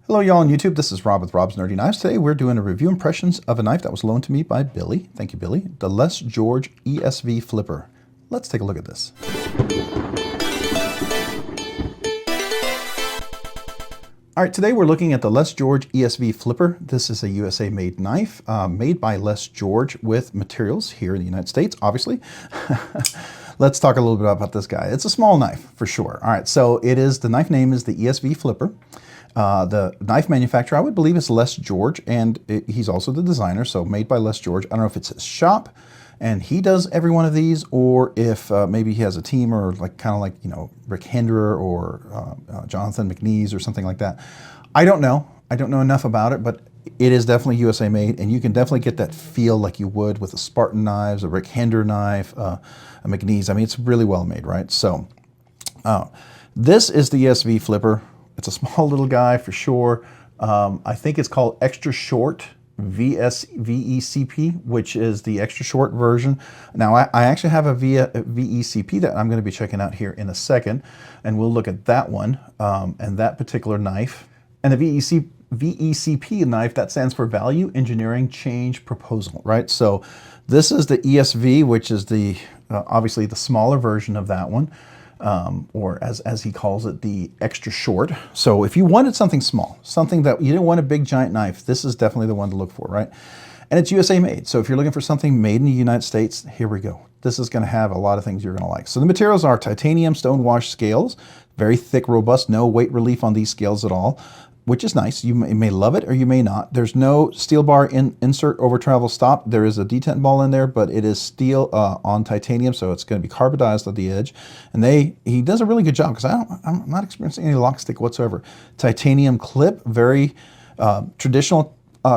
Hello y'all on YouTube, this is Rob with Rob's Nerdy Knives. Today we're doing a review impressions of a knife that was loaned to me by Billy. Thank you, Billy. The Les George ESV Flipper. Let's take a look at this. All right, today we're looking at the Les George ESV Flipper. This is a USA made knife made by Les George with materials here in the United States, obviously. Let's talk a little bit about this guy. It's a small knife for sure. All right, so the knife name is the ESV Flipper. The knife manufacturer, I would believe, is Les George, and he's also the designer, so made by Les George. I don't know if it's his shop and he does every one of these, or if maybe he has a team, or kind of like, you know, Rick Henderer or Jonathan McNeese or something like that. I don't know. I don't know enough about it, but it is definitely USA made, and you can definitely get that feel like you would with a Spartan knives, a Rick Henderer knife, a McNeese. I mean, it's really well made, right? So this is the ESV Flipper. It's a small little guy for sure. I think it's called extra short VECP, which is the extra short version. Now I actually have a VECP that I'm going to be checking out here in a second, and we'll look at that one and that particular knife. And the VECP knife, that stands for Value Engineering Change Proposal, right? So this is the ESV, which is the obviously the smaller version of that one. Or as he calls it, the extra short. So if you wanted something small, something that you didn't want a big giant knife, this is definitely the one to look for, right? And it's USA made. So if you're looking for something made in the United States, here we go. This is going to have a lot of things you're going to like. So the materials are titanium stone wash scales, very thick, robust, no weight relief on these scales at all, which is nice. You may love it or you may not. There's no steel bar insert over travel stop. There is a detent ball in there, but it is steel on titanium, so it's going to be carbonized at the edge. And he does a really good job, because I'm not experiencing any lock stick whatsoever. Titanium clip, very traditional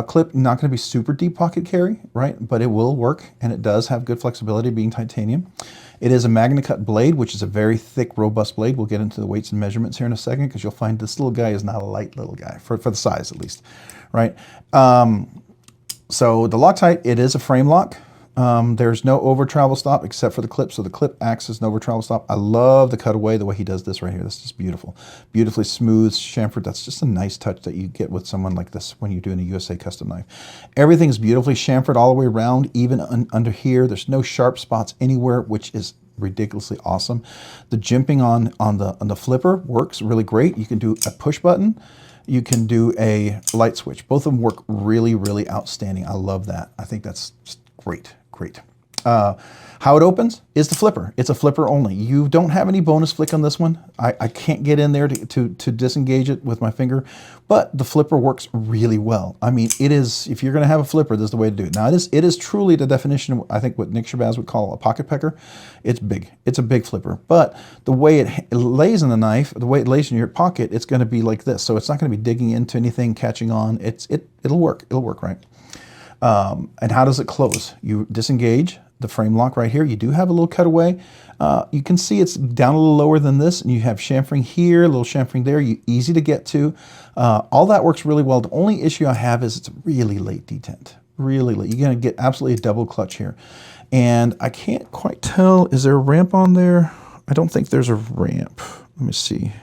clip, not going to be super deep pocket carry, right? But it will work, and it does have good flexibility being titanium. It is a Magnacut blade, which is a very thick, robust blade. We'll get into the weights and measurements here in a second, because you'll find this little guy is not a light little guy, for the size at least, right? So the Loctite, it is a frame lock. There's no over travel stop except for the clip, so the clip acts as an over travel stop. I love the cutaway, the way he does this right here. This is just beautiful. Beautifully smooth, chamfered. That's just a nice touch that you get with someone like this when you're doing a USA custom knife. Everything's beautifully chamfered all the way around, even under here. There's no sharp spots anywhere, which is ridiculously awesome. The jimping on the flipper works really great. You can do a push button. You can do a light switch. Both of them work really, really outstanding. I love that. I think that's just great. Great. How it opens is the flipper. It's a flipper only. You don't have any bonus flick on this one. I can't get in there to disengage it with my finger, but the flipper works really well. I mean, it is, if you're going to have a flipper, this is the way to do it. Now, it is truly the definition of, I think, what Nick Shabazz would call a pocket pecker. It's big. It's a big flipper, but the way it lays in the knife, the way it lays in your pocket, it's going to be like this. So it's not going to be digging into anything, catching on. It'll work. It'll work, right? And how does it close? You disengage the frame lock right here. You do have a little cutaway. You can see it's down a little lower than this, and you have chamfering here, a little chamfering there. Easy to get to. All that works really well. The only issue I have is it's really late detent. Really late. You're going to get absolutely a double clutch here. And I can't quite tell, is there a ramp on there? I don't think there's a ramp. Let me see.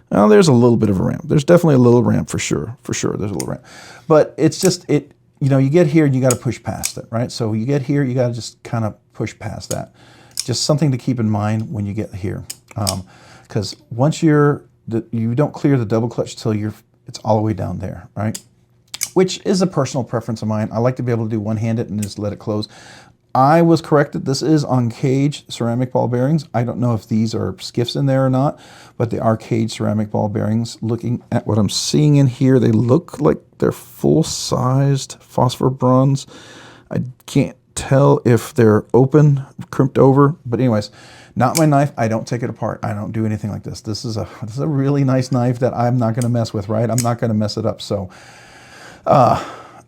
Well, there's a little bit of a ramp. There's definitely a little ramp for sure. For sure, there's a little ramp. But it's just, you know, you get here and you got to push past it, right? So you get here, you got to just kind of push past that. Just something to keep in mind when you get here, because once you don't clear the double clutch till it's all the way down there, right? Which is a personal preference of mine. I like to be able to do one-handed and just let it close. I was corrected. This is on caged ceramic ball bearings. I don't know if these are skiffs in there or not, but they are caged ceramic ball bearings. Looking at what I'm seeing in here, they look like they're full-sized phosphor bronze. I can't tell if they're open, crimped over, but anyways, not my knife. I don't take it apart. I don't do anything like this. This is a really nice knife that I'm not going to mess with, right? I'm not going to mess it up. So,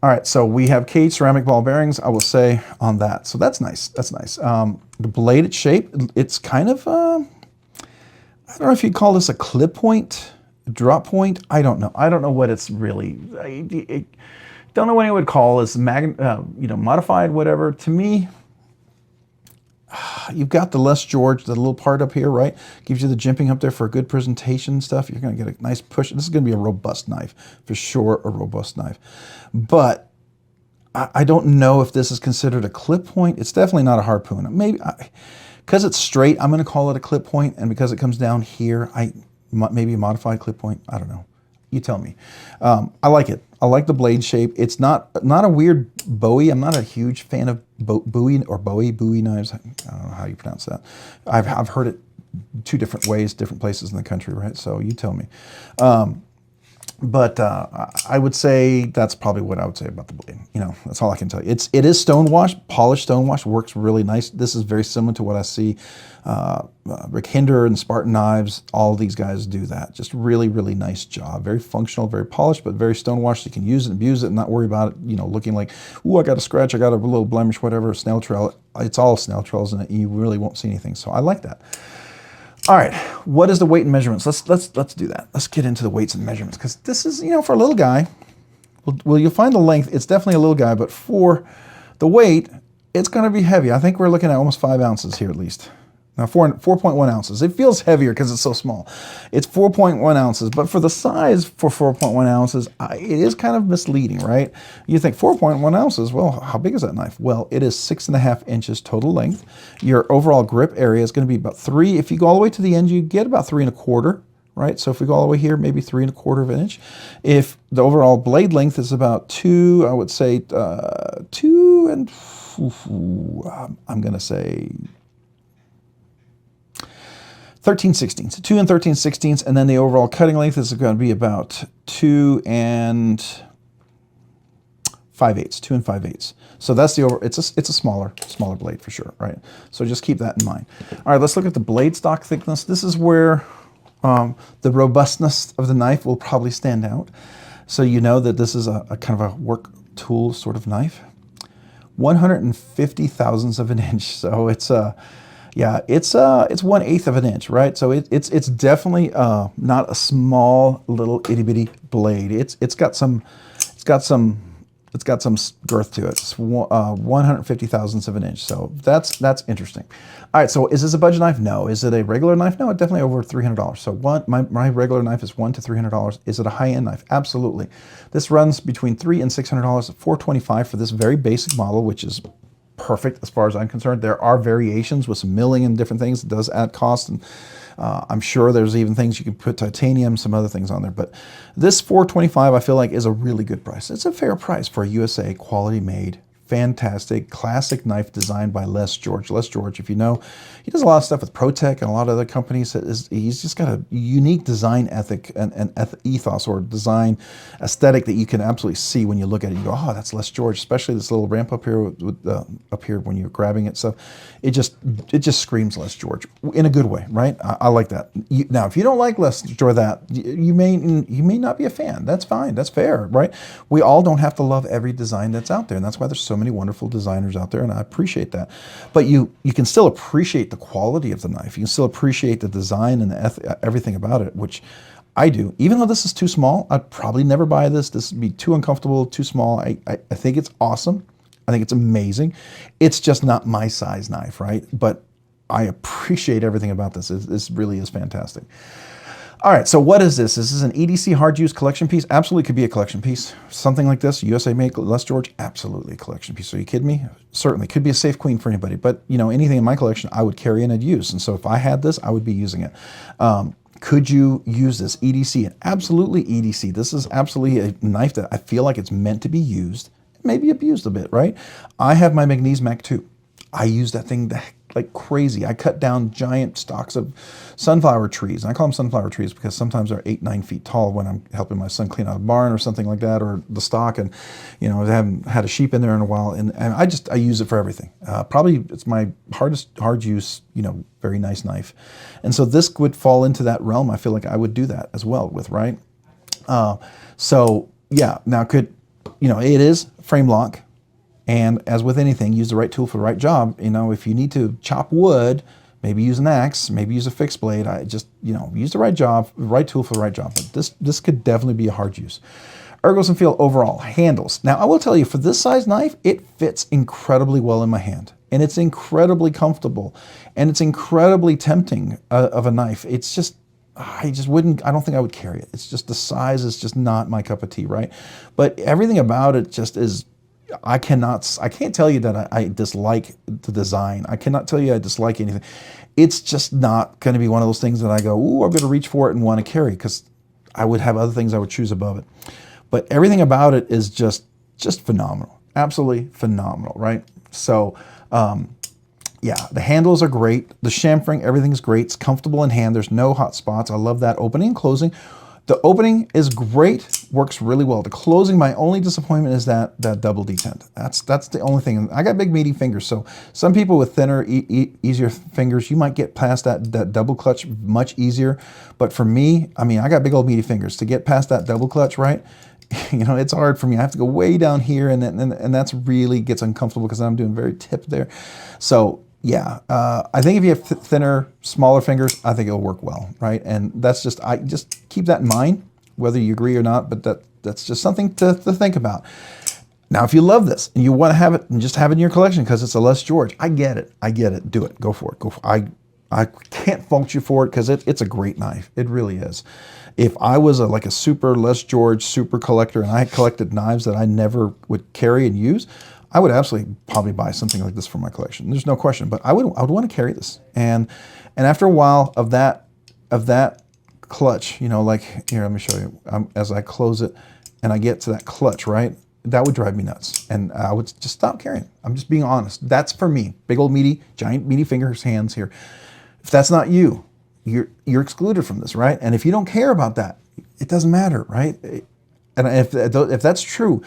all right, so we have caged ceramic ball bearings, I will say, on that. So that's nice. That's nice. The bladed shape, it's kind of, I don't know if you'd call this a clip point, drop point. I don't know. I don't know what it's really. I don't know what I would call this, modified, whatever. To me, you've got the Les George, the little part up here, right? Gives you the jimping up there for a good presentation stuff. You're going to get a nice push. This is going to be a robust knife, for sure, a robust knife. But I don't know if this is considered a clip point. It's definitely not a harpoon. Maybe, because it's straight, I'm going to call it a clip point, and because it comes down here, maybe a modified clip point. I don't know. You tell me. I like it. I like the blade shape. It's not a weird Bowie. I'm not a huge fan of Bowie knives. I don't know how you pronounce that. I've heard it two different ways, different places in the country, right? So you tell me. But I would say that's probably what I would say about the blade. You know, that's all I can tell you. It is stone wash, polished stone wash, works really nice. This is very similar to what I see Rick Hinder and Spartan Knives. All these guys do that. Just really, really nice job. Very functional, very polished, but very stone wash. So you can use it and abuse it and not worry about it, you know, looking like, ooh, I got a scratch, I got a little blemish, whatever, snail trail. It's all snail trails in it. You really won't see anything. So I like that. All right, what is the weight and measurements? Let's do that. Let's get into the weights and measurements, because this is, you know, for a little guy. Well, you'll find the length. It's definitely a little guy, but for the weight, it's going to be heavy. I think we're looking at almost 5 ounces here at least. Now, 4.1 ounces. It feels heavier because it's so small. It's 4.1 ounces, but for the size for 4.1 ounces, it is kind of misleading, right? You think 4.1 ounces, well, how big is that knife? Well, it is 6.5 inches total length. Your overall grip area is going to be about 3. If you go all the way to the end, you get about 3.25, right? So if we go all the way here, maybe 3.25 of an inch. If the overall blade length is about 2, I would say 2 and, I'm going to say 13/16, 2 and 13/16, and then the overall cutting length is going to be about 2 and 5/8, 2 and 5/8. So that's the it's a smaller blade for sure, right? So just keep that in mind. All right, let's look at the blade stock thickness. This is where the robustness of the knife will probably stand out. So you know that this is a kind of a work tool sort of knife. 150 thousandths of an inch. So it's yeah, it's 1/8 of an inch, right? So it's definitely not a small little itty bitty blade. It's got some girth to it. It's 150 thousandths of an inch. So that's interesting. All right, so is this a budget knife? No. Is it a regular knife? No, it's definitely over $300. So my regular knife is $100 to $300. Is it a high-end knife? Absolutely. This runs between $300 and $600, $425 for this very basic model, which is perfect as far as I'm concerned. There are variations with some milling and different things. It does add cost, and I'm sure there's even things you can put titanium, some other things on there. But this $425, I feel like, is a really good price. It's a fair price for a USA quality made, fantastic, classic knife designed by Les George. Les George, if you know, he does a lot of stuff with ProTech and a lot of other companies. He's just got a unique design ethic and ethos or design aesthetic that you can absolutely see when you look at it. You go, oh, that's Les George, especially this little ramp up here up here when you're grabbing it. So it just screams Les George in a good way, right? I like that. Now, if you don't like Les George, you may not be a fan. That's fine. That's fair, right? We all don't have to love every design that's out there, and that's why there's so many wonderful designers out there, and I appreciate that. But you can still appreciate the quality of the knife. You can still appreciate the design and everything about it, which I do. Even though this is too small, I'd probably never buy this. This would be too uncomfortable, too small. I think it's awesome. I think it's amazing. It's just not my size knife, right? But I appreciate everything about this. This really is fantastic. All right, so what is this? Is this an EDC hard use collection piece? Absolutely could be a collection piece. Something like this, USA made Les George, absolutely a collection piece. Are you kidding me? Certainly, could be a safe queen for anybody. But you know, anything in my collection, I would carry and I'd use. And so if I had this, I would be using it. Could you use this EDC? Absolutely EDC. This is absolutely a knife that I feel like it's meant to be used, maybe abused a bit, right? I have my Magnacut ESV. I use that thing like crazy. I cut down giant stalks of sunflower trees. And I call them sunflower trees because sometimes they're 8-9 feet tall when I'm helping my son clean out a barn or something like that, or the stock. And you know, I haven't had a sheep in there in a while, and I use it for everything. Probably it's my hard use, you know, very nice knife. And so this would fall into that realm. I feel like I would do that as well with, right? So yeah, now it is frame lock. And as with anything, use the right tool for the right job. You know, if you need to chop wood, maybe use an axe, maybe use a fixed blade. Use the right tool for the right job. But this could definitely be a hard use. Ergos and feel overall. Handles. Now, I will tell you, for this size knife, it fits incredibly well in my hand. and it's incredibly comfortable, and it's incredibly tempting of a knife. It's just, I don't think I would carry it. It's just the size is just not my cup of tea, right? But everything about it just is, I can't tell you that I dislike the design. I cannot tell you I dislike anything. It's just not going to be one of those things that I go, ooh, I'm going to reach for it and want to carry, because I would have other things I would choose above it. But everything about it is just phenomenal. Absolutely phenomenal, right? So, yeah, the handles are great. The chamfering, everything's great. It's comfortable in hand. There's no hot spots. I love that opening and closing. The opening is great, works really well. The closing, my only disappointment is that double detent. That's the only thing. I got big meaty fingers, so some people with thinner, easier fingers, you might get past that double clutch much easier. But for me, I mean, I got big old meaty fingers. To get past that double clutch, right? You know, it's hard for me. I have to go way down here, and that's really gets uncomfortable because I'm doing very tip there. So yeah, I think if you have thinner, smaller fingers, I think it'll work well, right? And that's just, I just keep that in mind, whether you agree or not, but that's just something to think about. Now, if you love this and you want to have it and just have it in your collection because it's a Les George, I get it, do it, go for it, I can't fault you for it because it's a great knife, it really is. If I was like a super Les George super collector and I collected knives that I never would carry and use, I would absolutely probably buy something like this for my collection. There's no question, but I would want to carry this. And after a while of that clutch, you know, like here, let me show you. As I close it and I get to that clutch, right? That would drive me nuts, and I would just stop carrying. I'm just being honest. That's for me. Big old meaty, giant meaty fingers, hands here. If that's not you, you're excluded from this, right? And if you don't care about that, it doesn't matter, right? And if that's true,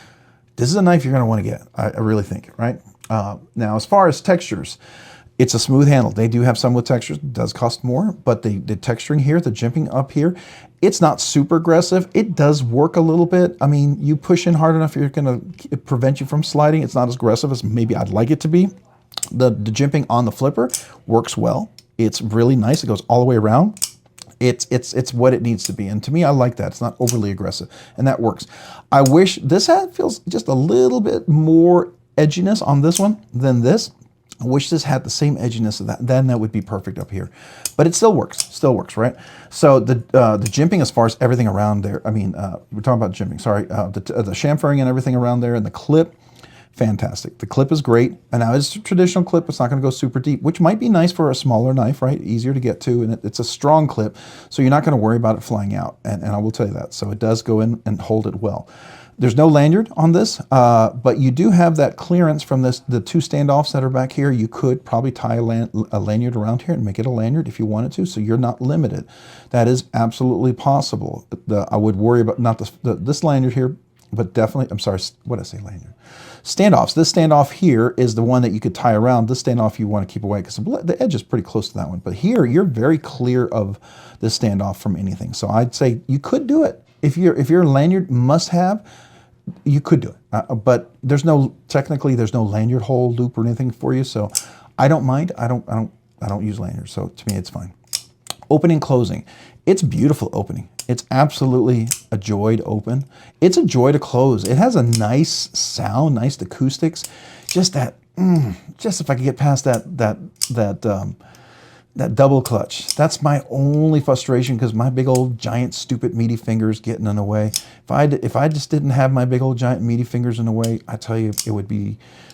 this is a knife you're going to want to get. I really think, right? Now, as far as textures, it's a smooth handle. They do have some with textures. It does cost more, but the texturing here, the jimping up here, it's not super aggressive. It does work a little bit. I mean, you push in hard enough, you're going to prevent you from sliding. It's not as aggressive as maybe I'd like it to be. The jimping on the flipper works well. It's really nice. It goes all the way around. It's what it needs to be, and to me, I like that. It's not overly aggressive, and that works. I wish this feels just a little bit more edginess on this one than this. I wish this had the same edginess of that. Then that would be perfect up here, but it still works, right? So the jimping, as far as everything around there, I mean, we're talking about jimping. Sorry, the chamfering and everything around there, and the clip. Fantastic. The clip is great. And now it's a traditional clip. It's not going to go super deep, which might be nice for a smaller knife, right? Easier to get to. And it's a strong clip, so you're not going to worry about it flying out. And I will tell you that. So it does go in and hold it well. There's no lanyard on this, but you do have that clearance from the two standoffs that are back here. You could probably tie a lanyard around here and make it a lanyard if you wanted to, so you're not limited. That is absolutely possible. I would worry about not this lanyard here, but definitely, I'm sorry, what did I say, lanyard? Standoffs. This standoff here is the one that you could tie around. This standoff you want to keep away because the edge is pretty close to that one. But here, you're very clear of this standoff from anything. So I'd say you could do it. If your lanyard must have, you could do it. But technically there's no lanyard hole, loop, or anything for you. So I don't mind. I don't use lanyards. So to me, it's fine. Opening, closing. It's beautiful opening. It's absolutely a joy to open. It's a joy to close. It has a nice sound, nice acoustics. Just that, just if I could get past that double clutch. That's my only frustration because my big old giant stupid meaty fingers getting in the way. If I just didn't have my big old giant meaty fingers in the way, I tell you,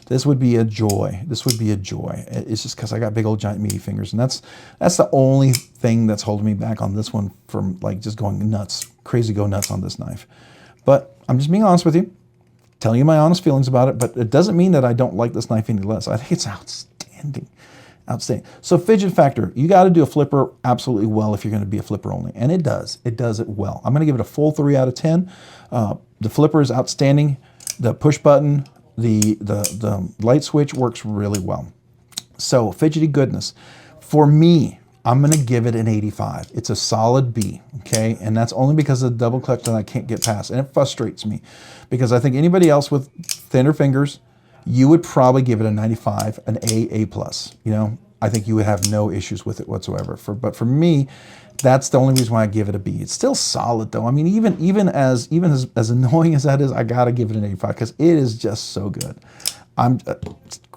this would be a joy. This would be a joy. It's just because I got big old giant meaty fingers, and that's the only thing that's holding me back on this one from like just going nuts, crazy go nuts on this knife. But I'm just being honest with you, telling you my honest feelings about it, but it doesn't mean that I don't like this knife any less. I think it's outstanding. Outstanding. So fidget factor, you got to do a flipper absolutely well if you're going to be a flipper only, and it does. It does it well. I'm going to give it a full 3 out of 10. The flipper is outstanding. The push button, the light switch works really well. So fidgety goodness. For me, I'm going to give it an 85. It's a solid B, okay? And that's only because of the double clutch that I can't get past, and it frustrates me because I think anybody else with thinner fingers, you would probably give it a 95, an A+. You know, I think you would have no issues with it whatsoever. But for me, that's the only reason why I give it a B. It's still solid though. I mean, even as annoying as that is, I gotta give it an 85 because it is just so good.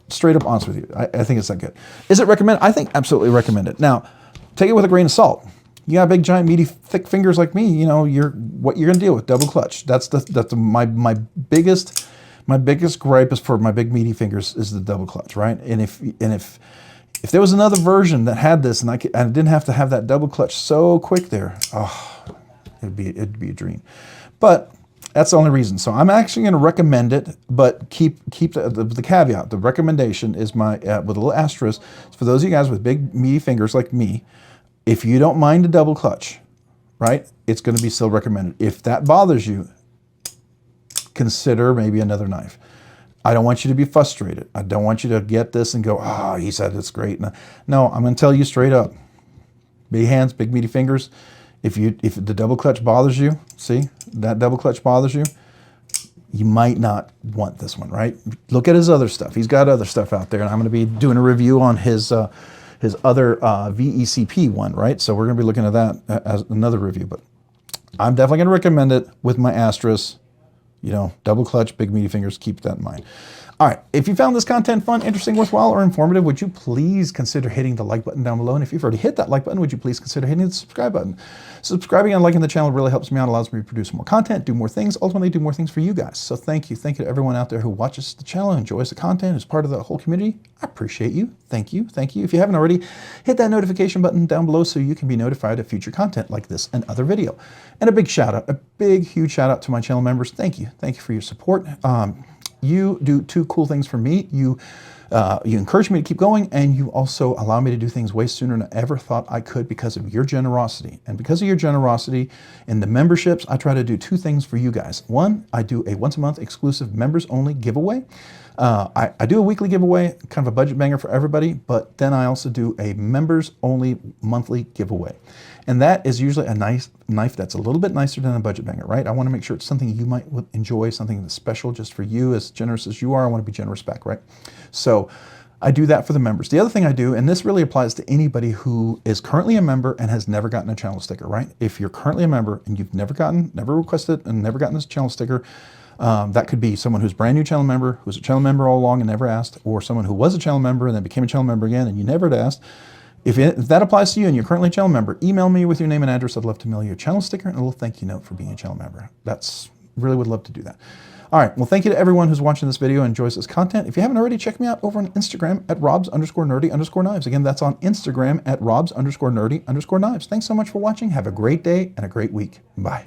straight up honest with you. I think it's that good. Is it recommended? I think absolutely recommend it. Now, take it with a grain of salt. You got big, giant, meaty, thick fingers like me. You know, what you're gonna deal with double clutch. That's my biggest gripe is for my big, meaty fingers is the double clutch, right? And if there was another version that had this and I didn't have to have that double clutch so quick there, oh, it'd be a dream. But that's the only reason. So I'm actually going to recommend it, but keep the caveat. The recommendation is my with a little asterisk for those of you guys with big, meaty fingers like me. If you don't mind a double clutch, right, it's going to be still recommended. If that bothers you, consider maybe another knife. I don't want you to be frustrated. I don't want you to get this and go, oh, he said it's great. No, I'm going to tell you straight up. Big hands, big meaty fingers. If the double clutch bothers you, see, that double clutch bothers you, you might not want this one, right? Look at his other stuff. He's got other stuff out there, and I'm going to be doing a review on his other VECP one, right? So we're going to be looking at that as another review, but I'm definitely going to recommend it with my asterisk. You know, double clutch, big meaty fingers, keep that in mind. All right, if you found this content fun, interesting, worthwhile, or informative, would you please consider hitting the like button down below? And if you've already hit that like button, would you please consider hitting the subscribe button? Subscribing and liking the channel really helps me out, allows me to produce more content, do more things, ultimately do more things for you guys. So thank you. Thank you to everyone out there who watches the channel, enjoys the content, is part of the whole community. I appreciate you. Thank you. Thank you. If you haven't already, hit that notification button down below so you can be notified of future content like this and other video. And a big shout out, a big, huge shout out to my channel members. Thank you. Thank you for your support. You do two cool things for me. You encourage me to keep going, and you also allow me to do things way sooner than I ever thought I could because of your generosity. And because of your generosity in the memberships, I try to do two things for you guys. One, I do a once-a-month exclusive members-only giveaway. I do a weekly giveaway, kind of a budget banger for everybody, but then I also do a members-only monthly giveaway. And that is usually a nice knife that's a little bit nicer than a budget banger, right? I want to make sure it's something you might enjoy, something that's special just for you, as generous as you are. I want to be generous back, right? So I do that for the members. The other thing I do, and this really applies to anybody who is currently a member and has never gotten a channel sticker, right? If you're currently a member and you've never requested and never gotten this channel sticker, that could be someone who's brand new channel member, who's a channel member all along and never asked, or someone who was a channel member and then became a channel member again and you never had asked. If that applies to you and you're currently a channel member, email me with your name and address. I'd love to mail you a channel sticker and a little thank you note for being a channel member. Really would love to do that. All right, well, thank you to everyone who's watching this video and enjoys this content. If you haven't already, check me out over on Instagram at robs_nerdy_knives. Again, that's on Instagram at robs_nerdy_knives. Thanks so much for watching. Have a great day and a great week. Bye.